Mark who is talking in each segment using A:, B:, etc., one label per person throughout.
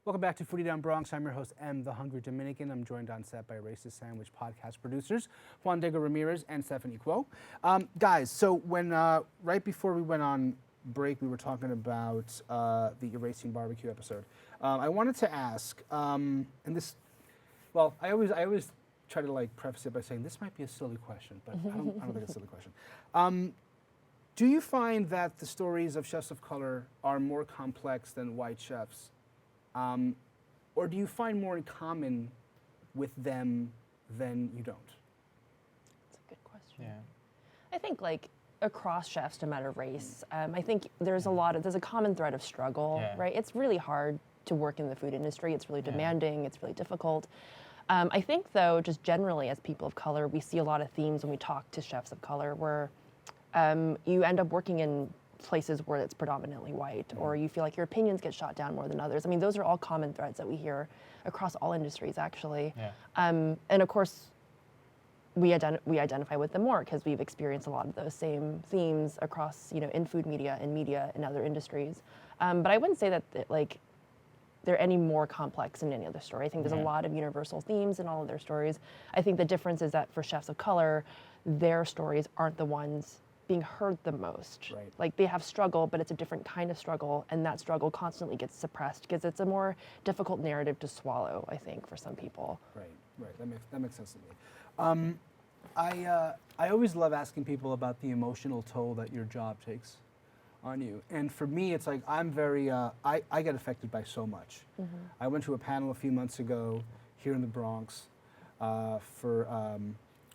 A: Welcome back to Foodie Down Bronx. I'm your host, M, the Hungry Dominican. I'm joined on set by Racist Sandwich podcast producers, Juan Ramirez and Stephanie Quo. Guys, so when right before we went on break, we were talking about the Erasing Barbecue episode. I wanted to ask, and this, well, I always try to like preface it by saying this might be a silly question, but I don't think it's a silly question. Do you find that the stories of chefs of color are more complex than white chefs? Or do you find more in common with them than you don't?
B: That's a good question.
C: Yeah.
B: I think like across chefs, no matter race, I think there's a common thread of struggle, right? It's really hard to work in the food industry. It's really demanding. It's really difficult. I think though, just generally as people of color, we see a lot of themes when we talk to chefs of color where you end up working in places where it's predominantly white, or you feel like your opinions get shot down more than others. I mean, those are all common threads that we hear across all industries, actually.
C: Yeah.
B: And of course, we identify with them more because we've experienced a lot of those same themes across, in food media and media and other industries. But I wouldn't say that they're any more complex than any other story. I think there's a lot of universal themes in all of their stories. I think the difference is that for chefs of color, their stories aren't the ones being heard the most.
A: Right.
B: Like they have struggle, but it's a different kind of struggle, and that struggle constantly gets suppressed because it's a more difficult narrative to swallow, I think, for some people.
A: Right. That makes sense to me. I always love asking people about the emotional toll that your job takes on you. And for me, it's like I'm very, I get affected by so much. I went to a panel a few months ago here in the Bronx for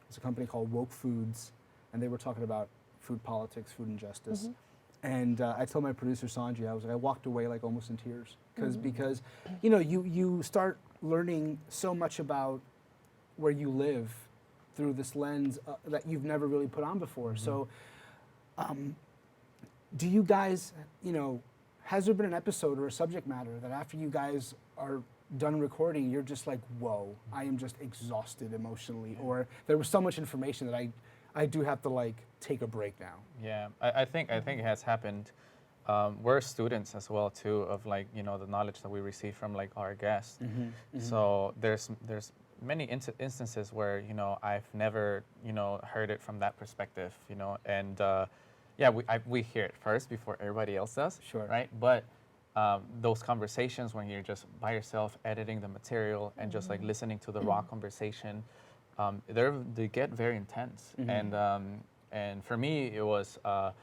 A: it's a company called Woke Foods, and they were talking about food politics, food injustice. And I told my producer, Sanjay, I walked away like almost in tears because you start learning so much about where you live through this lens that you've never really put on before. So do you guys, has there been an episode or a subject matter that after you guys are done recording, you're just like, whoa, I am just exhausted emotionally, or there was so much information that I do have to like take a break now?
C: Yeah, I think it has happened. We're students as well too of like the knowledge that we receive from like our guests. So there's many instances where I've never heard it from that perspective. And we hear it first before everybody else does.
A: Sure.
C: Right, but those conversations when you're just by yourself editing the material and just like listening to the raw conversation. They get very intense, and for me it was a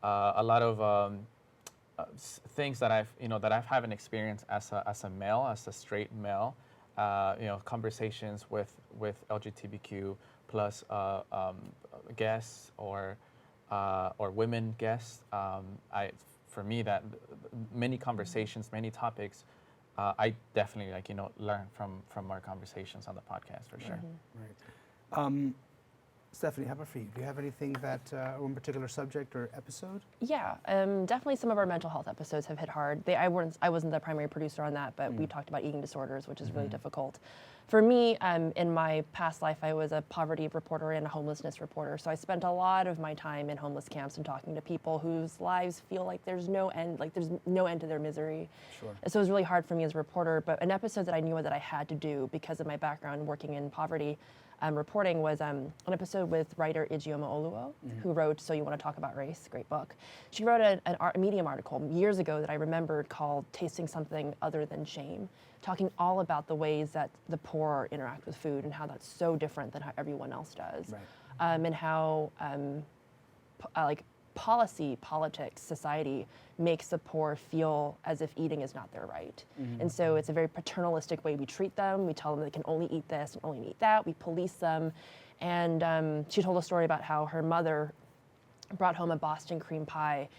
C: lot of things that I've haven't experienced as a male, as a straight male. Conversations with LGBTQ plus guests or women guests. For me, that many conversations, many topics. I definitely learn from our conversations on the podcast for sure.
A: Right. Stephanie, how about for you? Do you have anything that, one particular subject or episode?
B: Yeah, definitely some of our mental health episodes have hit hard. I wasn't the primary producer on that, but we talked about eating disorders, which is really difficult. For me, in my past life, I was a poverty reporter and a homelessness reporter. So I spent a lot of my time in homeless camps and talking to people whose lives feel like there's no end to their misery.
A: Sure.
B: So it was really hard for me as a reporter, but an episode that I knew that I had to do because of my background working in poverty reporting was an episode with writer Ijeoma Oluo, who wrote So You Want to Talk About Race, great book. She wrote a Medium article years ago that I remembered called Tasting Something Other Than Shame, talking all about the ways that the poor interact with food and how that's so different than how everyone else does.
A: Right.
B: And how politics, society makes the poor feel as if eating is not their right. And so it's a very paternalistic way we treat them. We tell them they can only eat this and only eat that. We police them. And she told a story about how her mother brought home a Boston cream pie,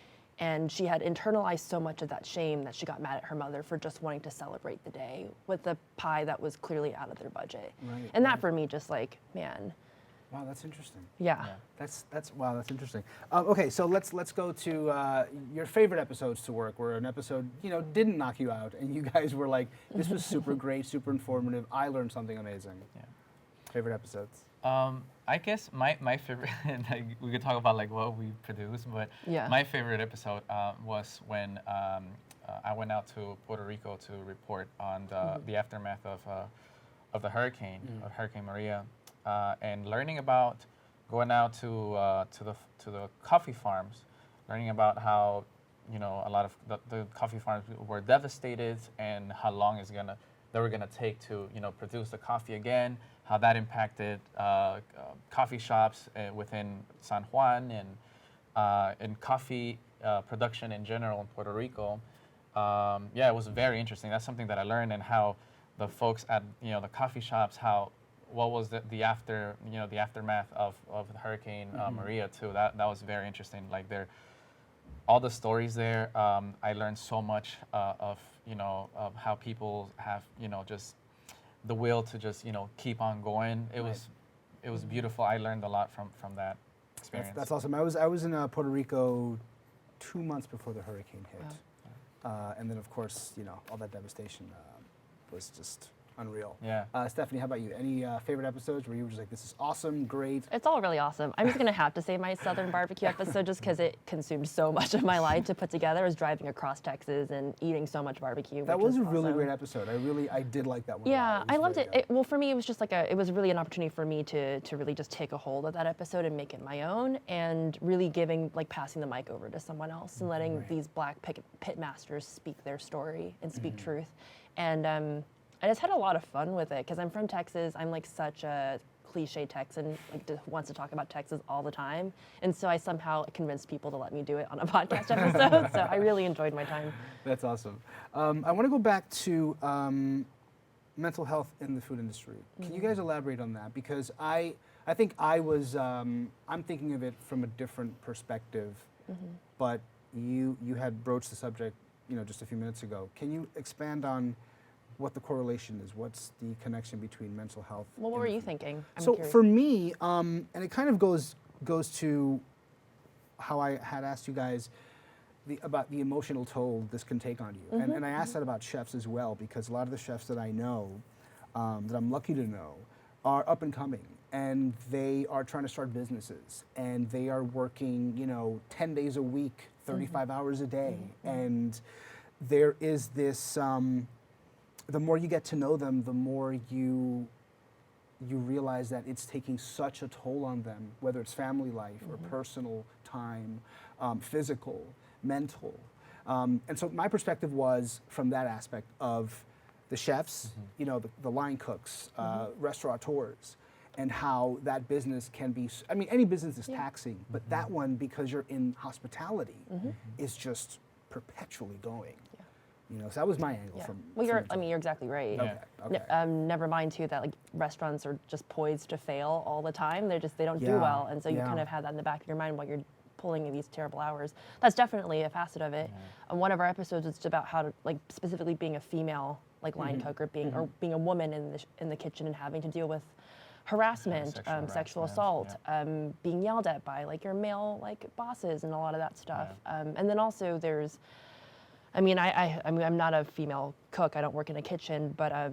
B: and she had internalized so much of that shame that she got mad at her mother for just wanting to celebrate the day with a pie that was clearly out of their budget.
A: Right,
B: and that for me, just like, man.
A: Wow, that's interesting.
B: Yeah.
A: That's interesting. Okay, so let's go to your favorite episodes to work, where an episode didn't knock you out, and you guys were like, this was super great, super informative. I learned something amazing.
C: Yeah.
A: Favorite episodes?
C: I guess my favorite, like, we could talk about like what we produce, but
B: Yeah.
C: my favorite episode was when I went out to Puerto Rico to report on the aftermath of the hurricane, of Hurricane Maria, and learning about going out to the coffee farms, learning about how a lot of the coffee farms were devastated and how long they were gonna take to produce the coffee again, how that impacted coffee shops within San Juan and coffee production in general in Puerto Rico. It was very interesting. That's something that I learned, and how the folks at the coffee shops, what was the aftermath of Hurricane Maria too. That was very interesting. Like all the stories there. I learned so much of how people have just the will to just keep on going. It was beautiful. I learned a lot from that experience.
A: That's awesome. I was in Puerto Rico 2 months before the hurricane hit, and then of course all that devastation was just unreal.
C: Yeah.
A: Stephanie, how about you? Any favorite episodes where you were just like, this is awesome, great?
B: It's all really awesome. I'm just going to have to say my Southern barbecue episode, just because it consumed so much of my life to put together. I was driving across Texas and eating so much barbecue.
A: That was a really
B: awesome.
A: great episode. I did like that one.
B: Yeah, I loved
A: very
B: it. Well, for me, it was just like it was really an opportunity for me to really just take a hold of that episode and make it my own, and really passing the mic over to someone else and letting these black pit masters speak their story and speak truth. And I just had a lot of fun with it because I'm from Texas. I'm like such a cliche Texan, like wants to talk about Texas all the time. And so I somehow convinced people to let me do it on a podcast episode. So I really enjoyed my time.
A: That's awesome. I want to go back to mental health in the food industry. Can you guys elaborate on that? Because I think I'm thinking of it from a different perspective, but you had broached the subject, just a few minutes ago. Can you expand on what the correlation is? What's the connection between mental health?
B: Well, what were you thinking? I'm
A: so
B: curious.
A: for me, and it kind of goes to how I had asked you guys about the emotional toll this can take on you. And I asked that about chefs as well, because a lot of the chefs that I know, that I'm lucky to know, are up and coming, and they are trying to start businesses, and they are working 10 days a week, 35 hours a day. And there is this, the more you get to know them, the more you realize that it's taking such a toll on them, whether it's family life or personal time, physical, mental. And so my perspective was from that aspect of the chefs, the line cooks, restaurateurs, and how that business can be, any business is taxing, but that one, because you're in hospitality, is just perpetually going. So that was my angle from.
B: Well, you're exactly right.
C: Yeah.
A: Okay.
B: Never mind too that like restaurants are just poised to fail all the time. They don't do well, and so you kind of have that in the back of your mind while you're pulling in these terrible hours. That's definitely a facet of it. One of our episodes was about how to specifically being a female line cook, or being a woman in the kitchen and having to deal with harassment, sexual assault, being yelled at by your male bosses and a lot of that stuff. And then also there's. I'm not a female cook. I don't work in a kitchen, but I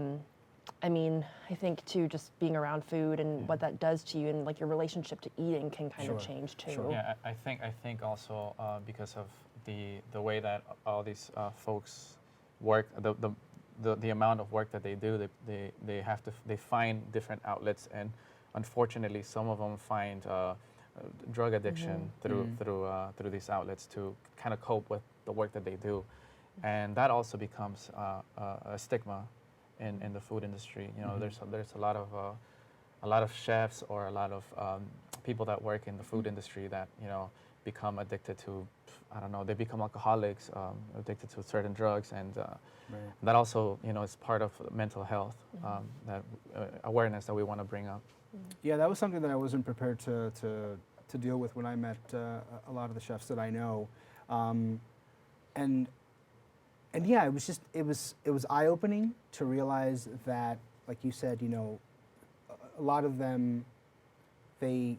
B: think too, just being around food and what that does to you, and your relationship to eating can kind of change too.
A: Sure.
C: Yeah, I think also because of the way that all these folks work, the amount of work that they do, they find different outlets, and unfortunately, some of them find drug addiction through these outlets to kind of cope with the work that they do. And that also becomes a stigma in the food industry. There's a lot of chefs or a lot of people that work in the food industry that become addicted to, they become alcoholics, addicted to certain drugs, and that also is part of mental health, that awareness that we want to bring up.
A: Yeah, that was something that I wasn't prepared to deal with when I met a lot of the chefs that I know. And yeah, it was eye-opening to realize that, like you said, a lot of them, they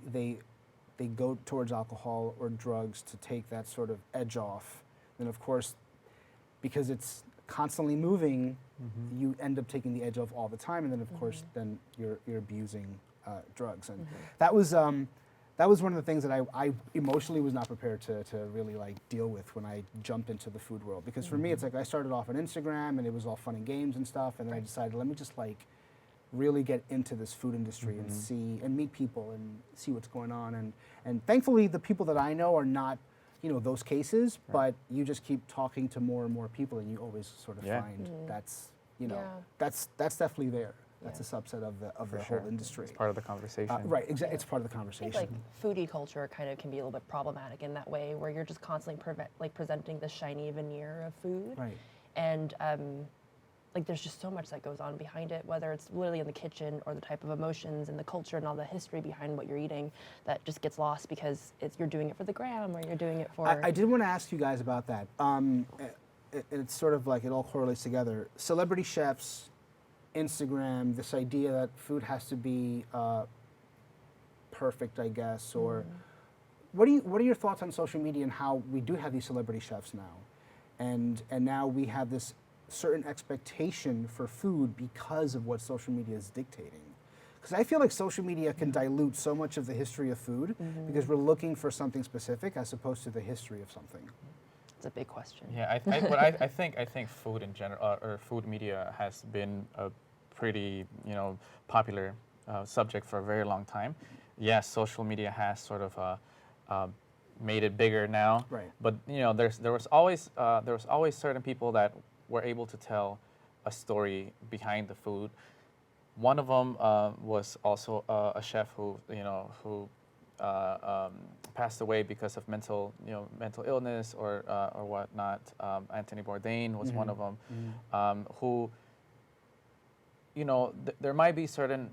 A: go towards alcohol or drugs to take that sort of edge off. And of course, because it's constantly moving, you end up taking the edge off all the time, and then of course, then you're abusing drugs, and that was one of the things that I emotionally was not prepared to really like deal with when I jumped into the food world, because for me it's like I started off on Instagram and it was all fun and games and stuff, and then I decided, let me just like really get into this food industry and see and meet people and see what's going on, and thankfully the people that I know are not, you know, those cases, but you just keep talking to more and more people and you always sort of find that's, you know, that's definitely there. That's a subset of the whole industry.
C: It's part of the conversation.
A: Right, exactly. It's part of the conversation.
B: I think like foodie culture kind of can be a little bit problematic in that way, where you're just constantly presenting the shiny veneer of food.
A: Right.
B: And like there's just so much that goes on behind it, whether it's literally in the kitchen or the type of emotions and the culture and all the history behind what you're eating, that just gets lost because you're doing it for the gram or you're doing it for.
A: I did want to ask you guys about that. It's sort of like it all correlates together. Celebrity chefs, Instagram, this idea that food has to be perfect, I guess, or what are your thoughts on social media and how we do have these celebrity chefs now, and now we have this certain expectation for food because of what social media is dictating? Because I feel like social media can dilute so much of the history of food because we're looking for something specific as opposed to the history of something.
B: It's a big question.
C: Yeah, I think food in general or food media has been a pretty, you know, popular subject for a very long time. Yes, social media has sort of made it bigger now.
A: Right.
C: But you know, there was always certain people that were able to tell a story behind the food. One of them was also a chef who passed away because of mental illness or whatnot. Anthony Bourdain was one of them, who, you know, there might be certain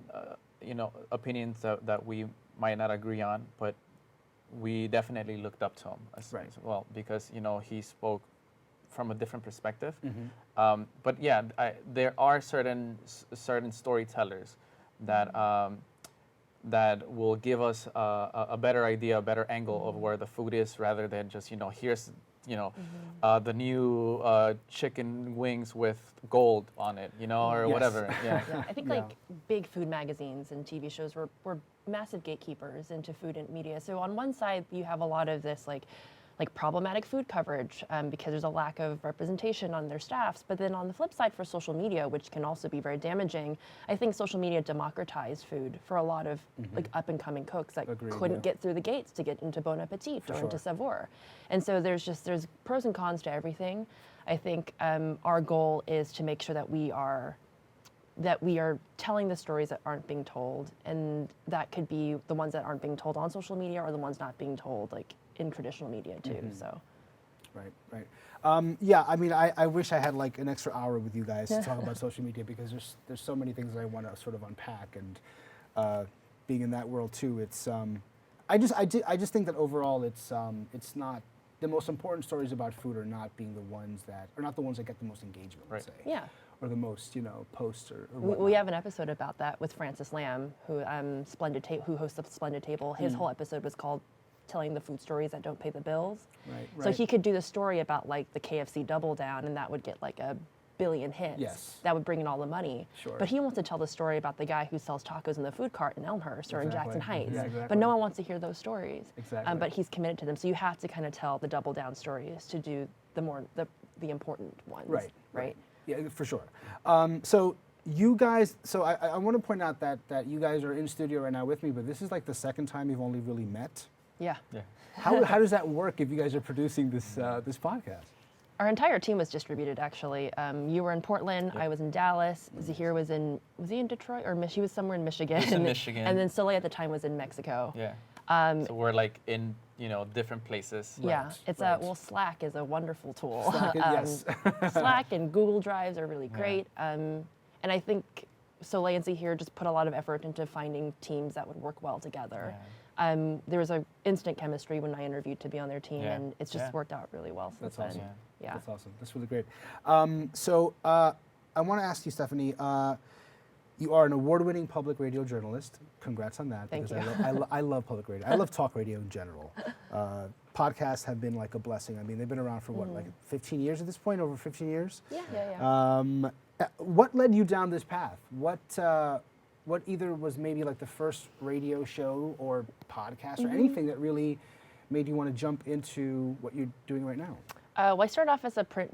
C: opinions that we might not agree on, but we definitely looked up to him as well, because you know he spoke from a different perspective. But yeah, there are certain storytellers that that will give us a better idea, a better angle of where the food is, rather than just, you know, here's, you know, the new chicken wings with gold on it, you know, or whatever. Yeah.
B: I think like big food magazines and TV shows were massive gatekeepers into food and media. So on one side, you have a lot of this like problematic food coverage because there's a lack of representation on their staffs. But then on the flip side, for social media, which can also be very damaging, I think social media democratized food for a lot of like up and coming cooks that couldn't get through the gates to get into Bon Appetit or into Savoir. And so there's pros and cons to everything. I think our goal is to make sure that we are telling the stories that aren't being told, and that could be the ones that aren't being told on social media or the ones not being told like in traditional media too. So
A: right. Yeah, I mean, I wish I had like an extra hour with you guys to talk about social media, because there's so many things that I want to sort of unpack, and being in that world too, it's I just think that overall it's not the most important stories about food are not being the ones that get the most engagement, let's say.
B: Yeah.
A: Or the most, you know, posts or
B: we have an episode about that with Francis Lamb, who hosts the Splendid Table. His whole episode was called "Telling the Food Stories That Don't Pay the Bills."
A: Right.
B: So he could do the story about like the KFC Double Down, and that would get like 1 billion hits.
A: Yes.
B: That would bring in all the money.
A: Sure.
B: But he wants to tell the story about the guy who sells tacos in the food cart in Elmhurst or in Jackson Heights.
A: Yeah, exactly.
B: But no one wants to hear those stories.
A: Exactly.
B: But he's committed to them. So you have to kind of tell the double down stories to do the important ones. Right.
A: Yeah, for sure. So you guys, I want to point out that you guys are in studio right now with me, but this is like the second time you've only really met.
B: Yeah.
A: How does that work if you guys are producing this podcast?
B: Our entire team was distributed, actually. You were in Portland. I was in Dallas. Zahir was in Detroit or he was somewhere in Michigan.
C: He was in Michigan.
B: And then Soleil at the time was in Mexico.
C: Yeah. So we're like in, you know, different places.
B: Yeah, it's Slack is a wonderful tool.
A: Slack, yes.
B: Slack and Google Drives are really great. And I think Soleil and Zahir just put a lot of effort into finding teams that would work well together. Yeah. There was an instant chemistry when I interviewed to be on their team, and it's just worked out really well since
A: That's
B: then.
A: Awesome.
B: Yeah.
A: That's awesome. That's really great. So I want to ask you, Stephanie, you are an award-winning public radio journalist. Congrats on that.
B: Thank
A: because
B: you.
A: I love public radio. I love talk radio in general. Podcasts have been like a blessing. I mean, they've been around for what, like 15 years at this point, over 15 years?
B: Yeah.
A: What led you down this path? what either was maybe like the first radio show or podcast or
B: Mm-hmm.
A: anything that really made you want to jump into what you're doing right now?
B: Well, I started off as a print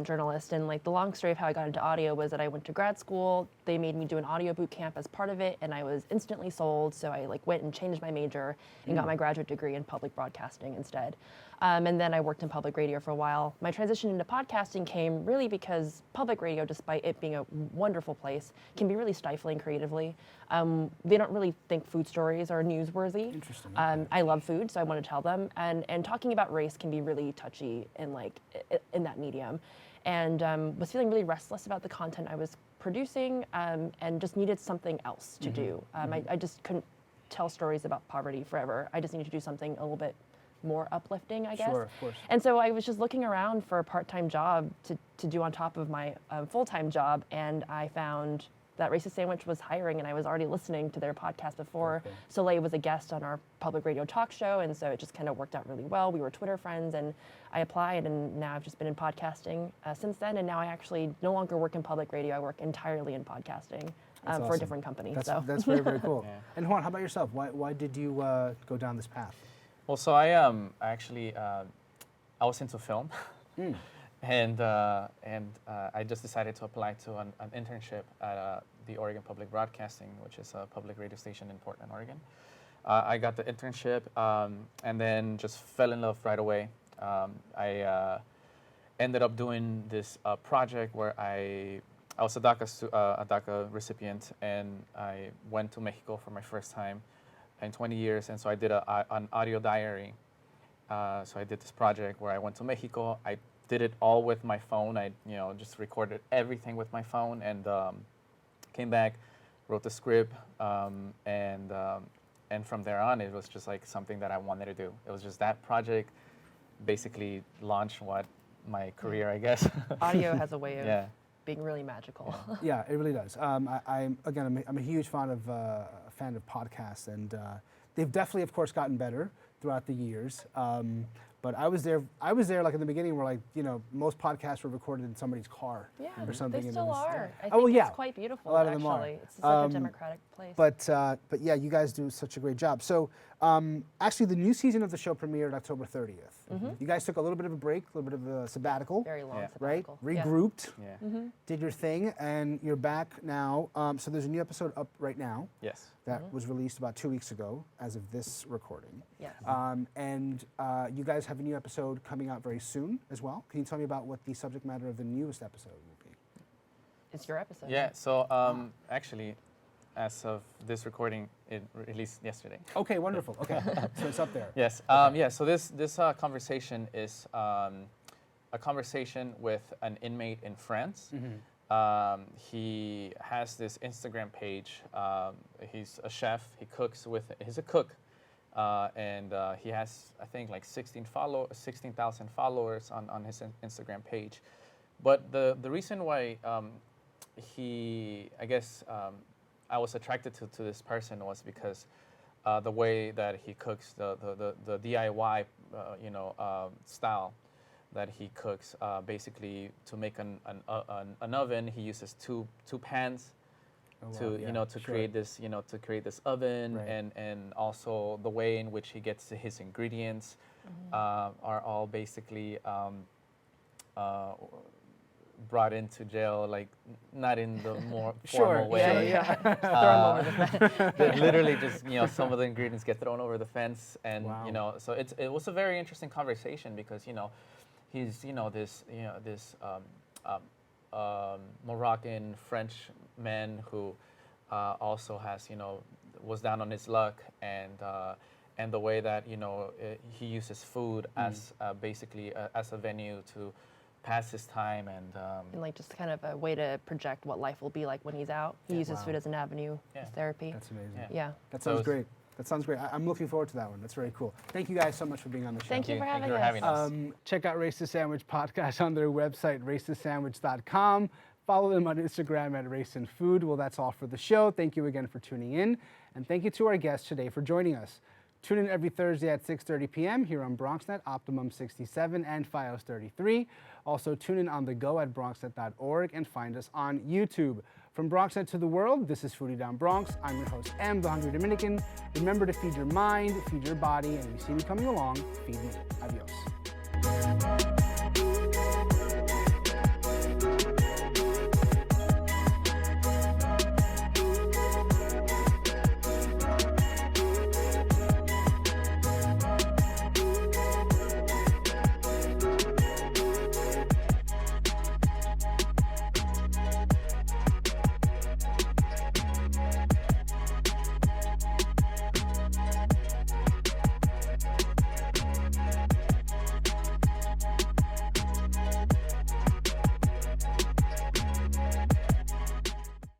B: journalist, and like the long story of how I got into audio was that I went to grad school. They made me do an audio boot camp as part of it, and I was instantly sold. So I like went and changed my major and got my graduate degree in public broadcasting instead. And then I worked in public radio for a while. My transition into podcasting came really because public radio, despite it being a wonderful place, can be really stifling creatively. They don't really think food stories are newsworthy.
A: Interesting.
B: I love food, so I want to tell them. And talking about race can be really touchy in that medium. And was feeling really restless about the content I was producing and just needed something else to do. I just couldn't tell stories about poverty forever. I just needed to do something a little bit more uplifting, I guess.
A: Sure, of course.
B: And so I was just looking around for a part-time job to do on top of my full-time job, and I found that Racist Sandwich was hiring, and I was already listening to their podcast before.
A: Okay.
B: Soleil was a guest on our public radio talk show, and so it just kind of worked out really well. We were Twitter friends, and I applied, and now I've just been in podcasting since then, and now I actually no longer work in public radio. I work entirely in podcasting for a
A: awesome.
B: different company.
A: That's very, very cool.
C: Yeah.
A: And Juan, how about yourself? Why did you go down this path?
C: Well, so I actually I was into film, and I just decided to apply to an internship at the Oregon Public Broadcasting, which is a public radio station in Portland, Oregon. I got the internship and then just fell in love right away. I ended up doing this project where I was a DACA recipient, and I went to Mexico for my first time in 20 years, and so I did an audio diary. So I did this project where I went to Mexico. I did it all with my phone. I just recorded everything with my phone, and came back, wrote the script, and from there on, it was just like something that I wanted to do. It was just that project basically launched my career, I guess.
B: Audio has a way of
C: Yeah.
B: being really magical.
A: Yeah, it really does. I'm a huge fan of podcasts, and they've definitely, of course, gotten better throughout the years. But I was there like in the beginning where most podcasts were recorded in somebody's car
B: Yeah,
A: or something.
B: they
A: and
B: still
A: it was-
B: are. I
A: Oh,
B: think
A: yeah.
B: it's quite beautiful,
A: A lot of them are.
B: actually. It's such a democratic place.
A: But yeah, you guys do such a great job. So actually, the new season of the show premiered October 30th. You guys took a little bit of a break, a little bit of a sabbatical,
B: Very long
C: Yeah.
A: right?
B: sabbatical. Yeah.
A: Regrouped,
C: Yeah.
A: did your thing, and you're back now. So there's a new episode up right now
C: Yes.
A: that was released about 2 weeks ago as of this recording.
B: Yes.
A: And you guys have a new episode coming out very soon as well. Can you tell me about what the subject matter of the newest episode will be?
B: It's your episode.
C: Yeah. So actually, as of this recording, it released yesterday.
A: Okay, wonderful. Okay, so it's up there.
C: Yes. Yeah. So this conversation is a conversation with an inmate in France. He has this Instagram page. He's a chef. He's a cook, and he has, I think, like 16,000 followers on his Instagram page. But the reason why I was attracted to this person was because the way that he cooks, the DIY style that he cooks. Basically, to make an oven, he uses two pans to create this oven,
A: Right.
C: and also the way in which he gets his ingredients are all basically brought into jail, like not in the more formal way.
A: Yeah.
B: Throw 'em over the fence.
C: But literally just some of the ingredients get thrown over the fence, and
A: Wow.
C: so it was a very interesting conversation because he's this Moroccan French man who also has was down on his luck, and the way that he uses food as basically as a venue to pass his time, and
B: And just kind of a way to project what life will be like when he's out. He uses
A: Wow.
B: food as an avenue
C: Yeah.
B: of therapy.
A: That's amazing.
C: Yeah.
B: Yeah.
A: That
C: So
A: sounds
C: it's-
A: great. That sounds great. I'm looking forward to that one. That's very cool. Thank you guys so much for being on the show.
B: Thank you for
C: Thank
B: having
C: you for
B: us.
C: having us.
A: Check out Racist Sandwich Podcast on their website, racistsandwich.com. Follow them on Instagram at Race and Food. Well, that's all for the show. Thank you again for tuning in. And thank you to our guests today for joining us. Tune in every Thursday at 6:30 p.m. here on BronxNet, Optimum 67 and Fios 33. Also tune in on the go at bronxnet.org and find us on YouTube. From BronxNet to the world, this is Foodie Down Bronx. I'm your host, M, the Hungry Dominican. Remember to feed your mind, feed your body, and if you see me coming along, feed me. Adios.